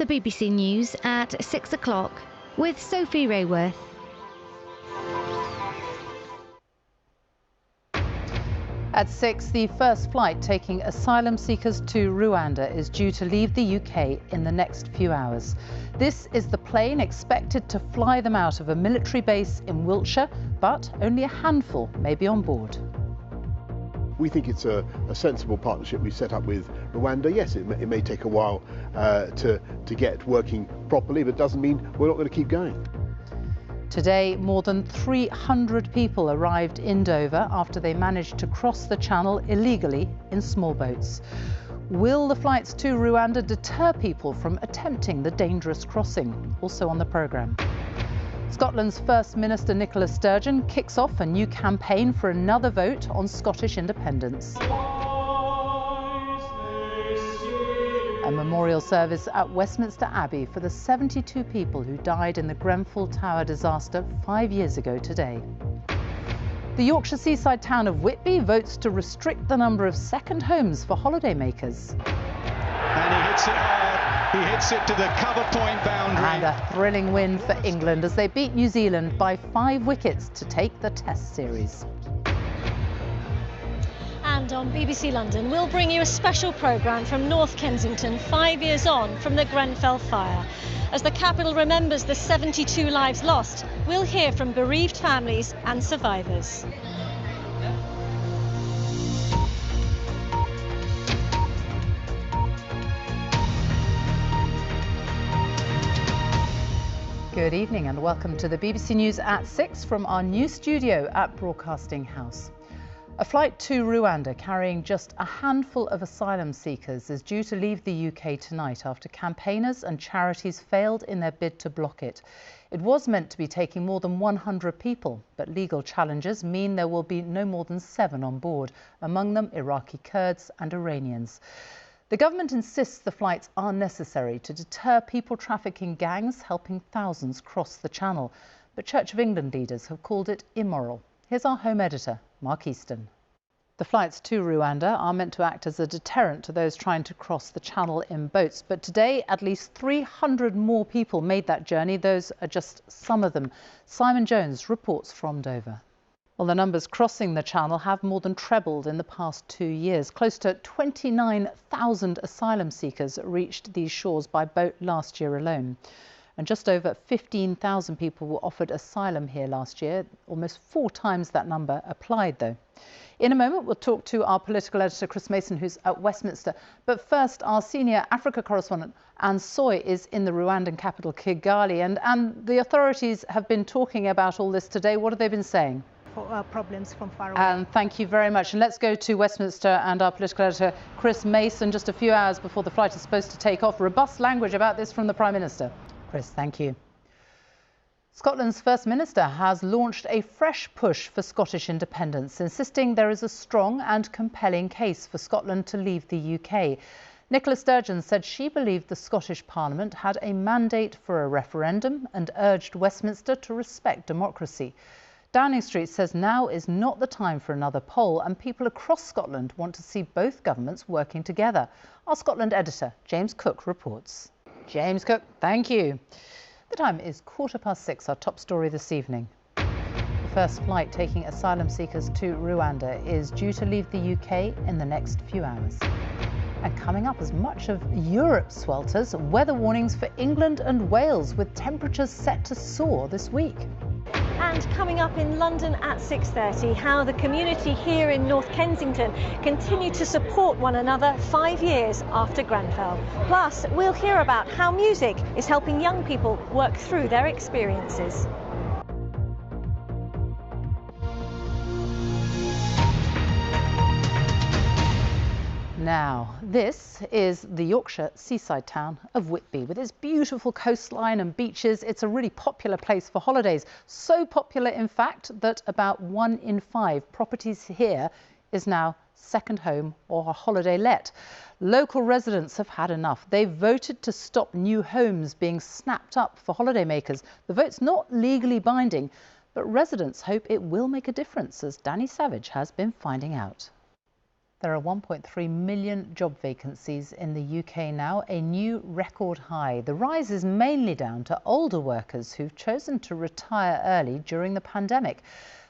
the BBC News at 6 o'clock with Sophie Raworth. At 6, the first flight taking asylum seekers to Rwanda is due to leave the UK in the next few hours. This is the plane expected to fly them out of a military base in Wiltshire, but only a handful may be on board. We think it's a sensible partnership we've set up with Rwanda. Yes, it may take a while to get working properly, but it doesn't mean we're not going to keep going. Today, more than 300 people arrived in Dover after they managed to cross the channel illegally in small boats. Will the flights to Rwanda deter people from attempting the dangerous crossing? Also on the programme. Scotland's First Minister Nicola Sturgeon kicks off a new campaign for another vote on Scottish independence. A memorial service at Westminster Abbey for the 72 people who died in the Grenfell Tower disaster 5 years ago today. The Yorkshire seaside town of Whitby votes to restrict the number of second homes for holidaymakers. And he hits it hard. He hits it to the cover point boundary. And a thrilling win for England as they beat New Zealand by 5 wickets to take the Test series. And on BBC London, we'll bring you a special programme from North Kensington 5 years on from the Grenfell fire. As the capital remembers the 72 lives lost, we'll hear from bereaved families and survivors. Good evening and welcome to the BBC News at 6 from our new studio at Broadcasting House. A flight to Rwanda carrying just a handful of asylum seekers is due to leave the UK tonight after campaigners and charities failed in their bid to block it. It was meant to be taking more than 100 people, but legal challenges mean there will be no more than 7 on board, among them Iraqi Kurds and Iranians. The government insists the flights are necessary to deter people trafficking gangs helping thousands cross the Channel, but Church of England leaders have called it immoral. Here's our home editor, Mark Easton. The flights to Rwanda are meant to act as a deterrent to those trying to cross the Channel in boats. But today, at least 300 more people made that journey. Those are just some of them. Simon Jones reports from Dover. Well, the numbers crossing the Channel have more than trebled in the past 2 years. Close to 29,000 asylum seekers reached these shores by boat last year alone. And just over 15,000 people were offered asylum here last year. Almost 4 times that number applied, though. In a moment, we'll talk to our political editor, Chris Mason, who's at Westminster. But first, our senior Africa correspondent, Anne Soy, is in the Rwandan capital, Kigali. And the authorities have been talking about all this today. What have they been saying? Problems from far away. And thank you very much. And let's go to Westminster and our political editor, Chris Mason, just a few hours before the flight is supposed to take off. Robust language about this from the Prime Minister. Chris, thank you. Scotland's First Minister has launched a fresh push for Scottish independence, insisting there is a strong and compelling case for Scotland to leave the UK. Nicola Sturgeon said she believed the Scottish Parliament had a mandate for a referendum and urged Westminster to respect democracy. Downing Street says now is not the time for another poll, and people across Scotland want to see both governments working together. Our Scotland editor, James Cook, reports. James Cook, thank you. The time is 6:15, our top story this evening. The first flight taking asylum seekers to Rwanda is due to leave the UK in the next few hours. And coming up, as much of Europe swelters, weather warnings for England and Wales with temperatures set to soar this week. And coming up in London at 6:30, how the community here in North Kensington continue to support one another 5 years after Grenfell. Plus, we'll hear about how music is helping young people work through their experiences. Now, this is the Yorkshire seaside town of Whitby. With its beautiful coastline and beaches, it's a really popular place for holidays. So popular, in fact, that about 1 in 5 properties here is now second home or a holiday let. Local residents have had enough. They've voted to stop new homes being snapped up for holidaymakers. The vote's not legally binding, but residents hope it will make a difference, as Danny Savage has been finding out. There are 1.3 million job vacancies in the UK now, a new record high. The rise is mainly down to older workers who've chosen to retire early during the pandemic.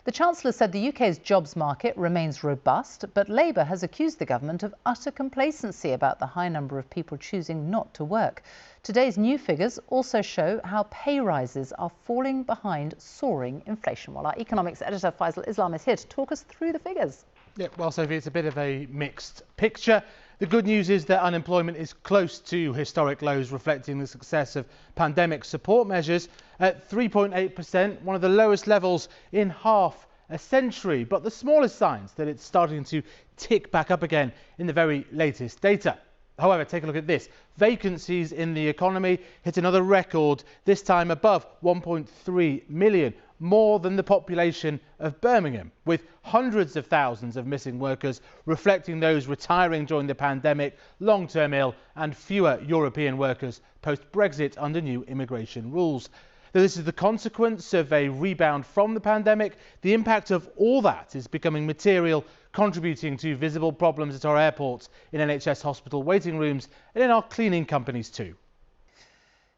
The Chancellor said the UK's jobs market remains robust, but Labour has accused the government of utter complacency about the high number of people choosing not to work. Today's new figures also show how pay rises are falling behind soaring inflation. Well, our economics editor Faisal Islam is here to talk us through the figures. Yeah, well, Sophie, it's a bit of a mixed picture. The good news is that unemployment is close to historic lows, reflecting the success of pandemic support measures at 3.8%, one of the lowest levels in half a century. But the smallest signs that it's starting to tick back up again in the very latest data. However, take a look at this. Vacancies in the economy hit another record, this time above 1.3 million, more than the population of Birmingham, with hundreds of thousands of missing workers, reflecting those retiring during the pandemic, long-term ill, and fewer European workers post-Brexit under new immigration rules. Though this is the consequence of a rebound from the pandemic, the impact of all that is becoming material, contributing to visible problems at our airports, in NHS hospital waiting rooms, and in our cleaning companies too.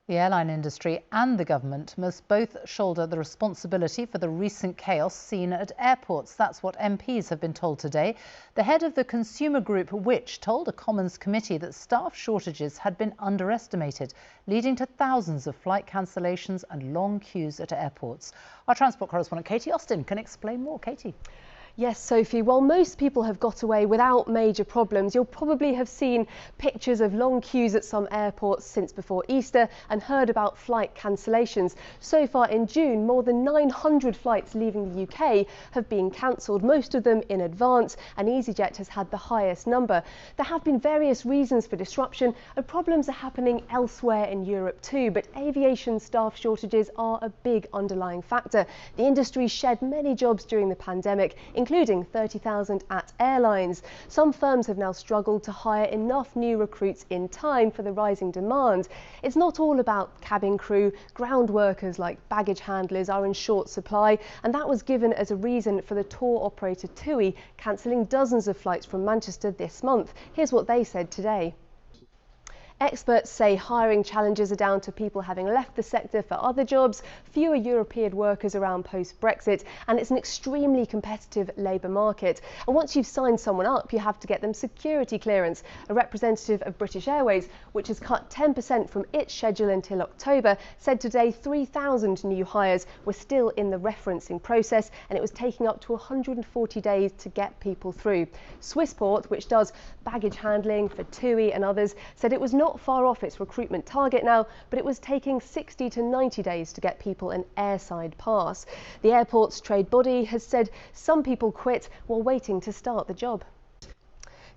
The airline industry and the government must both shoulder the responsibility for the recent chaos seen at airports. That's what MPs have been told today. The head of the consumer group Which told a Commons committee that staff shortages had been underestimated, leading to thousands of flight cancellations and long queues at airports. Our transport correspondent Katie Austin can explain more. Katie. Yes, Sophie, while most people have got away without major problems, you'll probably have seen pictures of long queues at some airports since before Easter and heard about flight cancellations. So far in June, more than 900 flights leaving the UK have been cancelled, most of them in advance, and EasyJet has had the highest number. There have been various reasons for disruption, and problems are happening elsewhere in Europe too, but aviation staff shortages are a big underlying factor. The industry shed many jobs during the pandemic, including 30,000 at airlines. Some firms have now struggled to hire enough new recruits in time for the rising demand. It's not all about cabin crew. Ground workers like baggage handlers are in short supply, and that was given as a reason for the tour operator TUI cancelling dozens of flights from Manchester this month. Here's what they said today. Experts say hiring challenges are down to people having left the sector for other jobs, fewer European workers around post-Brexit, and it's an extremely competitive labour market. And once you've signed someone up, you have to get them security clearance. A representative of British Airways, which has cut 10% from its schedule until October, said today 3,000 new hires were still in the referencing process, and it was taking up to 140 days to get people through. Swissport, which does baggage handling for TUI and others, said it was not far off its recruitment target now, but it was taking 60 to 90 days to get people an airside pass. The airport's trade body has said some people quit while waiting to start the job.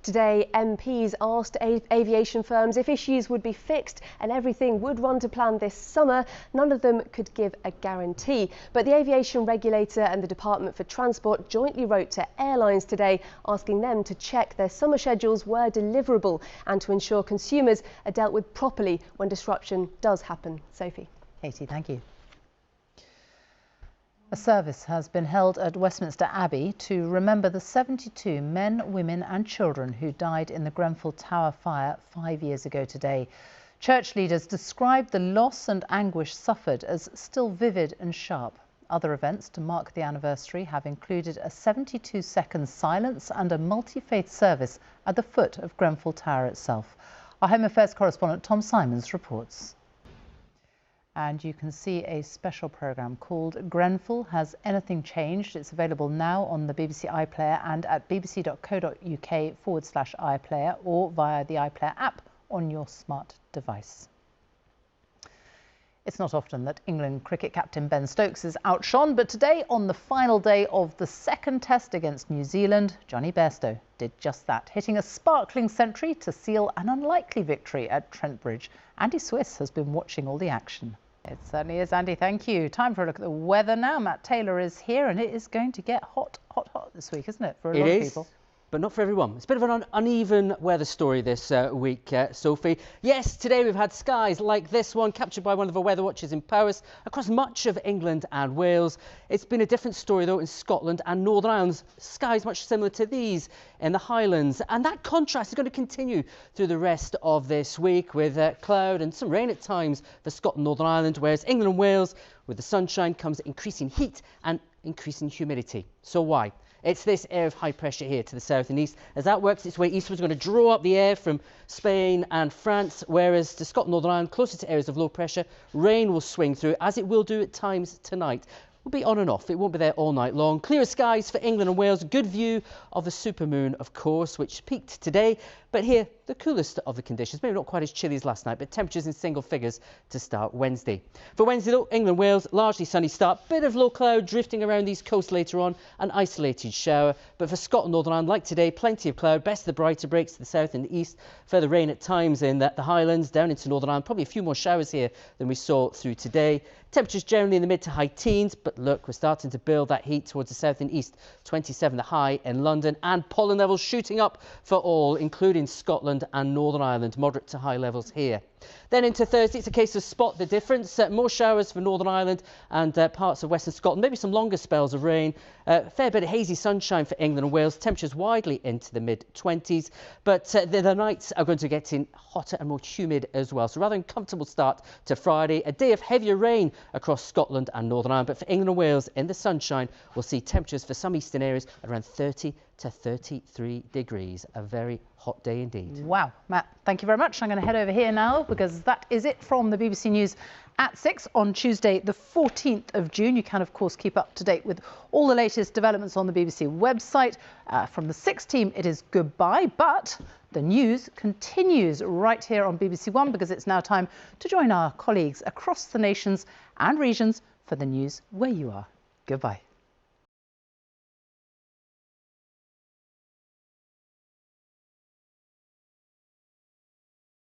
Today, MPs asked aviation firms if issues would be fixed and everything would run to plan this summer. None of them could give a guarantee, but the aviation regulator and the Department for Transport jointly wrote to airlines today asking them to check their summer schedules were deliverable and to ensure consumers are dealt with properly when disruption does happen. Sophie. Katie, thank you. A service has been held at Westminster Abbey to remember the 72 men, women and children who died in the Grenfell Tower fire 5 years ago today. Church leaders described the loss and anguish suffered as still vivid and sharp. Other events to mark the anniversary have included a 72-second silence and a multi-faith service at the foot of Grenfell Tower itself. Our Home Affairs correspondent Tom Simons reports. And you can see a special programme called Grenfell Has Anything Changed? It's available now on the BBC iPlayer and at bbc.co.uk/iPlayer or via the iPlayer app on your smart device. It's not often that England cricket captain Ben Stokes is outshone, but today, on the final day of the second test against New Zealand, Johnny Bairstow did just that, hitting a sparkling century to seal an unlikely victory at Trent Bridge. Andy Swiss has been watching all the action. It certainly is, Andy. Thank you. Time for a look at the weather now. Matt Taylor is here, and it is going to get hot, hot, hot this week, isn't it, for a lot of people? but not for everyone. It's a bit of an uneven weather story this week, Sophie. Yes, today we've had skies like this one, captured by one of our weather watchers in Powys, across much of England and Wales. It's been a different story, though, in Scotland and Northern Ireland. Skies much similar to these in the Highlands. And that contrast is going to continue through the rest of this week, with cloud and some rain at times for Scotland and Northern Ireland, whereas England and Wales, with the sunshine, comes increasing heat and increasing humidity. So why? It's this air of high pressure here to the south and east. As that works its way eastwards, it's going to draw up the air from Spain and France, whereas to Scotland, Northern Ireland, closer to areas of low pressure, rain will swing through, as it will do at times tonight. Will be on and off. It won't be there all night long. Clearer skies for England and Wales. Good view of the supermoon, of course, which peaked today. But here, the coolest of the conditions. Maybe not quite as chilly as last night, but temperatures in single figures to start Wednesday. For Wednesday, though, England, Wales, largely sunny start. Bit of low cloud drifting around the east coast later on. An isolated shower. But for Scotland, Northern Ireland, like today, plenty of cloud. Best of the brighter breaks to the south and the east. Further rain at times in the Highlands, down into Northern Ireland. Probably a few more showers here than we saw through today. Temperatures generally in the mid to high teens, but look, we're starting to build that heat towards the south and east. 27 the high in London, and pollen levels shooting up for all, including Scotland and Northern Ireland. Moderate to high levels here. Then into Thursday, it's a case of spot the difference. More showers for Northern Ireland and parts of Western Scotland. Maybe some longer spells of rain. Fair bit of hazy sunshine for England and Wales. Temperatures widely into the mid-20s. But the nights are going to get in hotter and more humid as well. So rather uncomfortable start to Friday. A day of heavier rain across Scotland and Northern Ireland. But for England and Wales, in the sunshine, we'll see temperatures for some eastern areas around 30 to 33 degrees. A very hot day indeed. Wow, Matt, thank you very much. I'm going to head over here now, because that is it from the BBC News at 6 on Tuesday, the 14th of June. You can, of course, keep up to date with all the latest developments on the BBC website. From the 6 team, it is goodbye, but the news continues right here on BBC One, because it's now time to join our colleagues across the nations and regions for the news where you are. Goodbye.